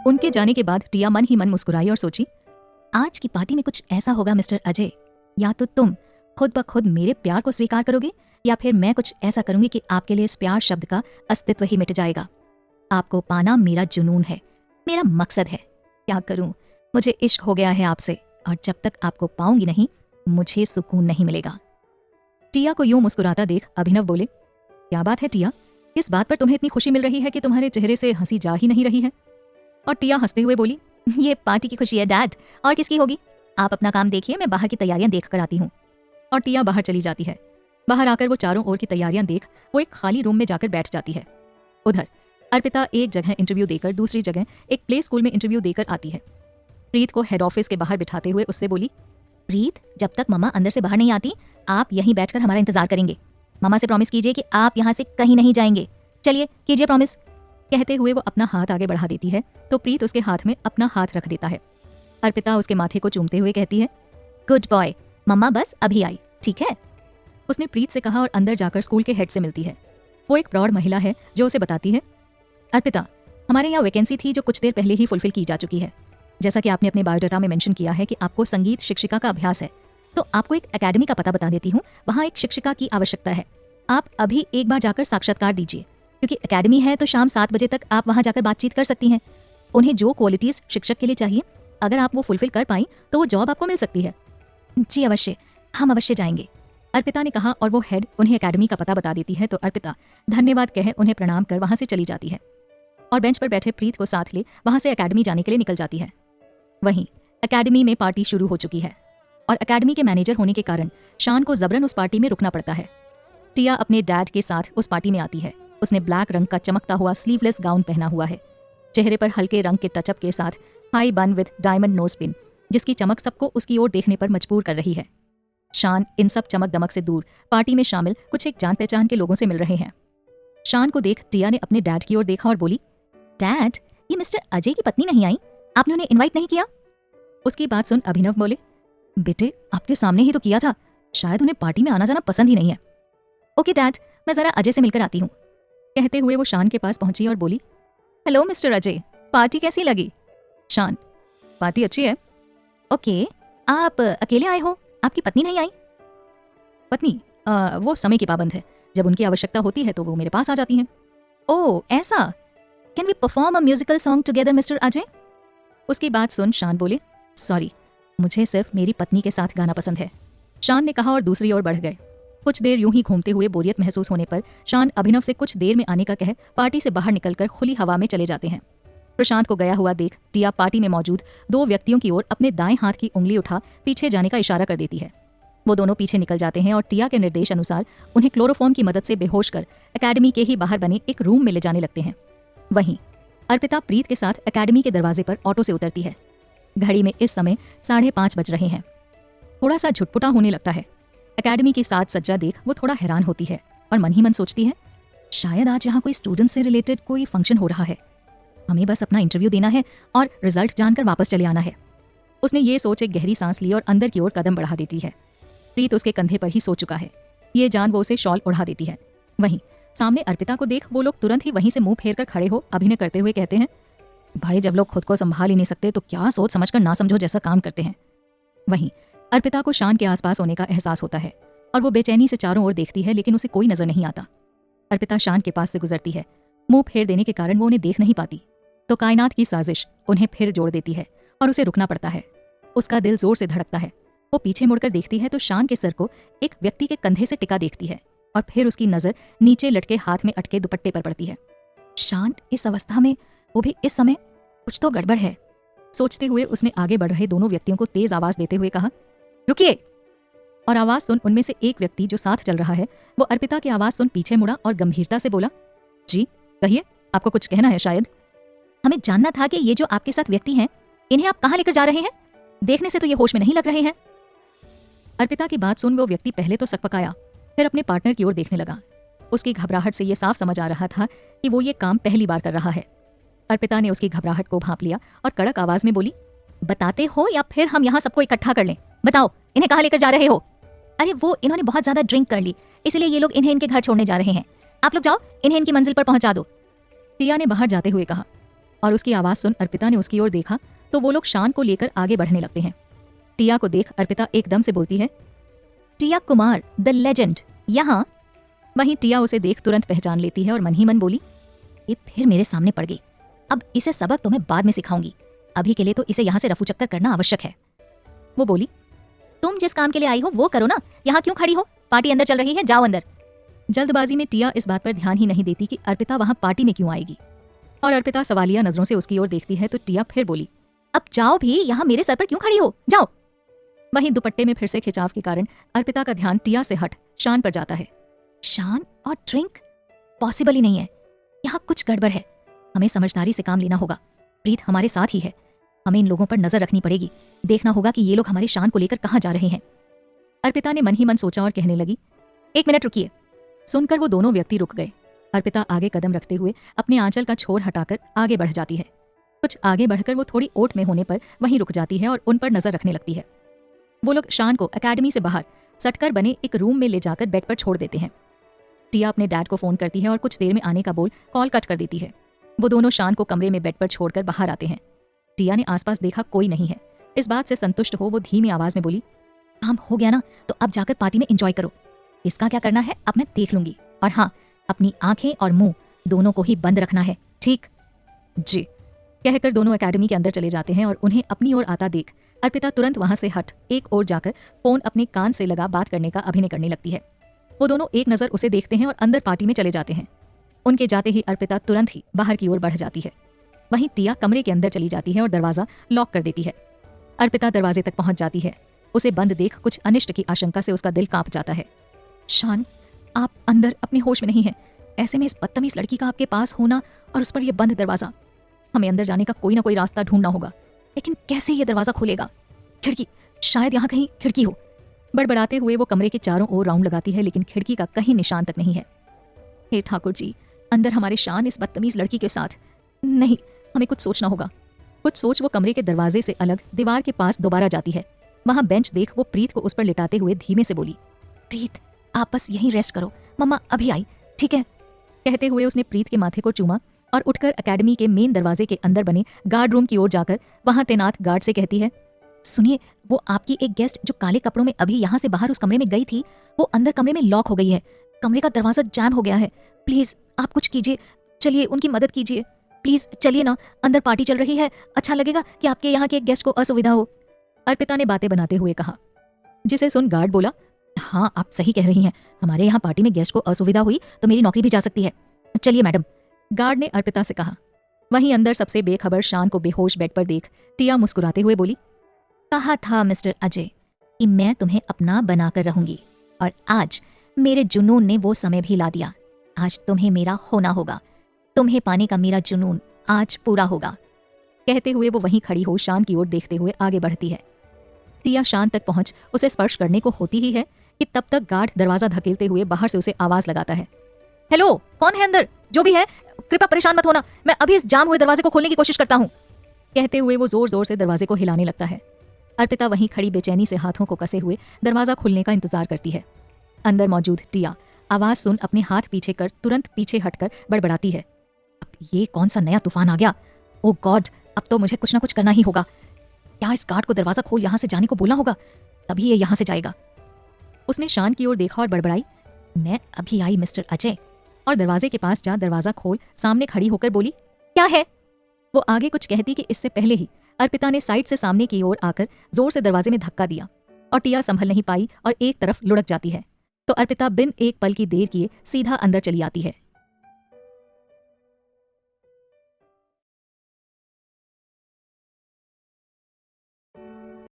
उनके जाने के बाद टिया मन ही मन मुस्कुराई और सोची, आज की पार्टी में कुछ ऐसा होगा मिस्टर अजय, या तो तुम खुद ब खुद मेरे प्यार को स्वीकार करोगे या फिर मैं कुछ ऐसा करूंगी कि आपके लिए इस प्यार शब्द का अस्तित्व ही मिट जाएगा। आपको पाना मेरा जुनून है, मेरा मकसद है। क्या करूं, मुझे इश्क हो गया है आपसे, और जब तक आपको पाऊंगी नहीं मुझे सुकून नहीं मिलेगा। टिया को यूं मुस्कुराता देख अभिनव बोले, क्या बात है टिया, किस बात पर तुम्हें इतनी खुशी मिल रही है कि तुम्हारे चेहरे से हंसी जा ही नहीं रही है? और टिया हंसते हुए बोली, ये पार्टी की खुशी है डैड, और किसकी होगी? आप अपना काम देखिए, मैं बाहर की तैयारियां देख कर आती हूँ। और टिया बाहर चली जाती है। बाहर आकर वो चारों ओर की तैयारियां देख वो एक खाली रूम में जाकर बैठ जाती है। उधर अर्पिता एक जगह इंटरव्यू देकर दूसरी जगह एक प्ले स्कूल में इंटरव्यू देकर आती है। प्रीत को हेड ऑफिस के बाहर बिठाते हुए उससे बोली, प्रीत, जब तक मम्मा अंदर से बाहर नहीं आती आप यहीं बैठकर हमारा इंतजार करेंगे। मम्मा से प्रॉमिस कीजिए कि आप यहाँ से कहीं नहीं जाएंगे। चलिए कीजिए प्रॉमिस। कहते हुए वो अपना हाथ आगे बढ़ा देती है तो प्रीत उसके हाथ में अपना हाथ रख देता है। अर्पिता उसके माथे को चूमते हुए कहती है, गुड बॉय, मम्मा बस अभी आई, ठीक है? उसने प्रीत से कहा और अंदर जाकर स्कूल के हेड से मिलती है। वो एक प्रौढ़ महिला है जो उसे बताती है, अर्पिता, हमारे यहाँ वैकेंसी थी जो कुछ देर पहले ही फुलफिल की जा चुकी है। जैसा कि आपने अपने बायोडाटा में मेंशन किया है कि आपको संगीत शिक्षिका का अभ्यास है, तो आपको एक एकेडमी का पता बता देती हूँ। वहाँ एक शिक्षिका की आवश्यकता है। आप अभी एक बार जाकर साक्षात्कार दीजिए, क्योंकि एकेडमी है तो शाम 7 बजे तक आप वहाँ जाकर बातचीत कर सकती हैं। उन्हें जो क्वालिटीज शिक्षक के लिए चाहिए, अगर आप वो फुलफिल कर पाई तो वो जॉब आपको मिल सकती है। जी अवश्य, हम अवश्य जाएंगे, अर्पिता ने कहा और वो हेड उन्हें एकेडमी का पता बता देती है। तो अर्पिता धन्यवाद कह उन्हें प्रणाम कर वहां से चली जाती है और बेंच पर बैठे प्रीत को साथ ले वहां से एकेडमी जाने के लिए निकल जाती है। वहीं एकेडमी में पार्टी शुरू हो चुकी है और एकेडमी के मैनेजर होने के कारण शान को जबरन उस पार्टी में रुकना पड़ता है। टिया अपने डैड के साथ उस पार्टी में आती है। उसने ब्लैक रंग का चमकता हुआ स्लीवलेस गाउन पहना हुआ है। चेहरे पर हल्के रंग के टचअप के साथ हाई बन विद डायमंड नोज पिन, जिसकी चमक सबको उसकी ओर देखने पर मजबूर कर रही है। शान इन सब चमक दमक से दूर पार्टी में शामिल कुछ एक जान पहचान के लोगों से मिल रहे हैं। शान को देख टिया ने अपने डैड की ओर देखा और बोली, डैड, ये मिस्टर अजय की पत्नी नहीं आई? आपने उन्हें इनवाइट नहीं किया? उसकी बात सुन अभिनव बोले, बेटे आपके सामने ही तो किया था, शायद उन्हें पार्टी में आना जाना पसंद ही नहीं है। ओके डैड, मैं जरा अजय से मिलकर आती हूँ। कहते हुए वो शान के पास पहुंची और बोली, हेलो मिस्टर अजय, पार्टी कैसी लगी? शान, पार्टी अच्छी है। ओके, आप अकेले आए हो, आपकी पत्नी नहीं आई? पत्नी वो समय की पाबंद है, जब उनकी आवश्यकता होती है तो वो मेरे पास आ जाती हैं। ओह ऐसा, can we perform a musical song together mister Ajay? उसकी बात सुन शान बोले, सॉरी, मुझे सिर्फ मेरी पत्नी के साथ गाना पसंद है, शान ने कहा और दूसरी ओर बढ़ गए। कुछ देर यूं ही घूमते हुए बोरियत महसूस होने पर शान अभिनव से कुछ देर में आने का कह पार्टी से बाहर निकलकर खुली हवा में चले जाते हैं। प्रशांत को गया हुआ देख टिया पार्टी में मौजूद 2 व्यक्तियों की ओर अपने दाएं हाथ की उंगली उठा पीछे जाने का इशारा कर देती है। वो दोनों पीछे निकल जाते हैं और टिया के निर्देश अनुसार उन्हें क्लोरोफॉर्म की मदद से बेहोश कर एकेडमी के ही बाहर बने एक रूम में ले जाने लगते हैं। वहीं अर्पिता प्रीत के साथ एकेडमी के दरवाजे पर ऑटो से उतरती है। घड़ी में इस समय 5:30 बज रहे हैं। थोड़ा सा झुटपुटा होने लगता है। एकेडमी की साज सज्जा देख वो थोड़ा हैरान होती है और मन ही मन सोचती है, शायद आज यहाँ कोई स्टूडेंट से रिलेटेड कोई फंक्शन हो रहा है। हमें बस अपना इंटरव्यू देना है और रिजल्ट जानकर वापस चले आना है। उसने ये सोच एक गहरी सांस ली और अंदर की ओर कदम बढ़ा देती है। प्रीत उसके कंधे पर ही सो चुका है। ये जान वो उसे शॉल उड़ा देती है। वहीं सामने अर्पिता को देख वो लोग तुरंत ही वहीं से मुंह फेर कर खड़े हो अभिनय करते हुए कहते हैं, भाई जब लोग खुद को संभाल ही नहीं सकते तो क्या सोच समझकर ना समझो जैसा काम करते हैं। वहीं अर्पिता को शान के आसपास होने का एहसास होता है और वो बेचैनी से चारों ओर देखती है, लेकिन उसे कोई नजर नहीं आता। अर्पिता शान के पास से गुजरती है। मुंह फेर देने के कारण वो उन्हें देख नहीं पाती, तो कायनात की साजिश उन्हें फिर जोड़ देती है और उसे रुकना पड़ता है। उसका दिल जोर से धड़कता है। वो पीछे मुड़कर देखती है तो शान के सर को एक व्यक्ति के कंधे से टिका देखती है और फिर उसकी नजर नीचे लटके हाथ में अटके दुपट्टे पर पड़ती है। शान इस अवस्था में, वो भी इस समय, कुछ तो गड़बड़ है। सोचते हुए उसने आगे बढ़ रहे दोनों व्यक्तियों को तेज आवाज देते हुए कहा, रुकिए। और आवाज सुन उनमें से एक व्यक्ति जो साथ चल रहा है वो अर्पिता की आवाज सुन पीछे मुड़ा और गंभीरता से बोला, जी कहिए, आपको कुछ कहना है शायद? हमें जानना था कि ये जो आपके साथ व्यक्ति हैं, इन्हें आप कहाँ लेकर जा रहे हैं? देखने से तो ये होश में नहीं लग रहे हैं। अर्पिता की बात सुन वो व्यक्ति पहले तो सकपकाया, फिर अपने पार्टनर की ओर देखने लगा। उसकी घबराहट से ये साफ समझ आ रहा था कि वो ये काम पहली बार कर रहा है। अर्पिता ने उसकी घबराहट को भांप लिया और कड़क आवाज में बोली, बताते हो या फिर हम यहाँ सबको इकट्ठा कर लें? बताओ, इन्हें कहाँ लेकर जा रहे हो? अरे वो इन्होंने बहुत ज्यादा ड्रिंक कर ली, इसलिए ये लोग इन्हें इनके घर छोड़ने जा रहे हैं। आप लोग जाओ, इन्हें इनकी मंजिल पर पहुंचा दो, टिया ने बाहर जाते हुए कहा। और उसकी आवाज़ सुन अर्पिता ने उसकी ओर देखा तो वो लोग शान को लेकर आगे बढ़ने लगते हैं। टिया को देख अर्पिता एकदम से बोलती है, टिया कुमार द लेजेंड यहाँ। वहीं टिया उसे देख तुरंत पहचान लेती है और मन ही मन बोली, ये फिर मेरे सामने पड़ गई। अब इसे सबक तो मैं बाद में सिखाऊंगी, अभी के लिए तो इसे यहाँ से रफू चक्कर करना आवश्यक है। वो बोली, तुम जिस काम के लिए आई हो वो करो ना, यहाँ क्यों खड़ी हो? पार्टी अंदर चल रही है, जाओ अंदर। जल्दबाजी में टिया इस बात पर ध्यान ही नहीं देती कि अर्पिता वहां पार्टी में क्यों आएगी, और अर्पिता सवालिया नजरों से उसकी ओर देखती है तो टिया फिर बोली, अब जाओ भी, यहाँ मेरे सर पर क्यों खड़ी हो, जाओ। वहीं दुपट्टे में फिर से खिंचाव के कारण अर्पिता का ध्यान टिया से हट शान पर जाता है। शान और ड्रिंक? पॉसिबल ही नहीं है, यहाँ कुछ गड़बड़ है। हमें समझदारी से काम लेना होगा। प्रीत हमारे साथ ही है, हमें इन लोगों पर नजर रखनी पड़ेगी। देखना होगा कि ये लोग हमारे शान को लेकर कहाँ जा रहे हैं। अर्पिता ने मन ही मन सोचा और कहने लगी, 1 मिनट रुकिए। सुनकर वो दोनों व्यक्ति रुक गए। अर्पिता आगे कदम रखते हुए अपने आंचल का छोर हटाकर आगे बढ़ जाती है। कुछ आगे बढ़कर वो थोड़ी ओट में होने पर वहीं रुक जाती है और उन पर नजर रखने लगती है। वो लोग शान को एकेडमी से बाहर सटकर बने एक रूम में ले जाकर बेड पर छोड़ देते हैं। टिया अपने डैड को फोन करती है और कुछ देर में आने का बोल कॉल कट कर देती है। वो दोनों शान को कमरे में बेड पर छोड़कर बाहर आते हैं। टिया ने आसपास देखा कोई नहीं है। इस बात से संतुष्ट हो वो धीमी आवाज में बोली, काम हो गया ना, तो अब जाकर पार्टी में एंजॉय करो। इसका क्या करना है अब मैं देख लूंगी, और हाँ, अपनी आंखें और मुंह दोनों को ही बंद रखना है, ठीक? जी। कहकर दोनों एकेडमी के अंदर चले जाते हैं और उन्हें अपनी ओर आता देख अर्पिता तुरंत वहां से हट एक ओर जाकर फोन अपने कान से लगा बात करने का अभिनय करने लगती है। वो दोनों एक नजर उसे देखते हैं और अंदर पार्टी में चले जाते हैं। उनके जाते ही अर्पिता तुरंत ही बाहर की ओर बढ़ जाती है। वहीं टिया कमरे के अंदर चली जाती है और दरवाजा लॉक कर देती है। अर्पिता दरवाजे तक पहुंच जाती है। उसे बंद देख कुछ अनिष्ट की आशंका से उसका दिल कांप जाता है। शान, आप अंदर अपने होश में नहीं हैं। ऐसे में इस बदतमीज लड़की का आपके पास होना और उस पर यह बंद दरवाजा, हमें अंदर जाने का कोई ना कोई रास्ता ढूंढना होगा। लेकिन कैसे ये दरवाजा खुलेगा? खिड़की, शायद यहाँ कहीं खिड़की हो। बड़बड़ाते हुए वो कमरे के चारों ओर राउंड लगाती है, लेकिन खिड़की का कहीं निशान तक नहीं है। हे ठाकुर जी, अंदर हमारे शान इस बदतमीज लड़की के साथ। नहीं, हमें कुछ सोचना होगा। कुछ सोच वो कमरे के दरवाजे से अलग दीवार के पास दोबारा जाती है। वहां बेंच देख वो प्रीत को उस पर लिटाते हुए धीमे से बोली, प्रीत आप बस यहीं रेस्ट करो, मम्मा अभी आई, ठीक है? कहते हुए उसने प्रीत के माथे को चूमा और उठकर एकेडमी के मेन दरवाजे के अंदर बने गार्ड रूम की ओर जाकर वहां तैनात गार्ड से कहती है, सुनिए, वो आपकी एक गेस्ट जो काले कपड़ों में अभी यहाँ से बाहर उस कमरे में गई थी, वो अंदर कमरे में लॉक हो गई है। कमरे का दरवाजा जैम हो गया है। प्लीज आप कुछ कीजिए, चलिए उनकी मदद कीजिए, प्लीज चलिए ना, अंदर पार्टी चल रही है, अच्छा लगेगा कि आपके यहाँ के एक गेस्ट को असुविधा हो। अर्पिता ने बातें बनाते हुए कहा, जिसे सुन गार्ड बोला, हाँ आप सही कह रही हैं, हमारे यहाँ पार्टी में गेस्ट को असुविधा हुई तो मेरी नौकरी भी जा सकती है, चलिए मैडम, गार्ड ने अर्पिता से कहा। वहीं अंदर सबसे बेखबर शान को बेहोश बेड पर देख टिया मुस्कुराते हुए बोली, कहा था मिस्टर अजय कि मैं तुम्हें अपना बनाकर रहूंगी, और आज मेरे जुनून ने वो समय भी ला दिया। आज तुम्हें मेरा होना होगा, तुम्हें पाने का मेरा जुनून आज पूरा होगा। कहते हुए वो वहीं खड़ी हो शान की ओर देखते हुए आगे बढ़ती है। टिया शान तक पहुंच उसे स्पर्श करने को होती ही है कि तब तक गार्ड दरवाजा धकेलते हुए बाहर से उसे आवाज लगाता है, हेलो, कौन है अंदर? जो भी है कृपया परेशान मत होना, मैं अभी इस जाम हुए दरवाजे को खोलने की कोशिश करता हूँ। कहते हुए वो जोर जोर से दरवाजे को हिलाने लगता है। अर्पिता वहीं खड़ी बेचैनी से हाथों को कसे हुए दरवाजा खुलने का इंतजार करती है। अंदर मौजूद टिया आवाज सुन अपने हाथ पीछे कर तुरंत पीछे हटकर बड़बड़ाती है, अब ये कौन सा नया तूफान आ गया? ओ गॉड, अब तो मुझे कुछ ना कुछ करना ही होगा। क्या इस गार्ड को दरवाजा खोल यहाँ से जाने को बोला होगा, तभी ये यहाँ से जाएगा। उसने शान की ओर देखा और बड़बड़ाई, मैं अभी आई मिस्टर अजय, और दरवाजे के पास जा दरवाजा खोल सामने खड़ी होकर बोली, क्या है? वो आगे कुछ कहती कि इससे पहले ही अर्पिता ने साइड से सामने की ओर आकर जोर से दरवाजे में धक्का दिया और टिया संभल नहीं पाई और एक तरफ लुढ़क जाती है। तो अर्पिता बिन एक पल की देर किए सीधा अंदर चली आती है।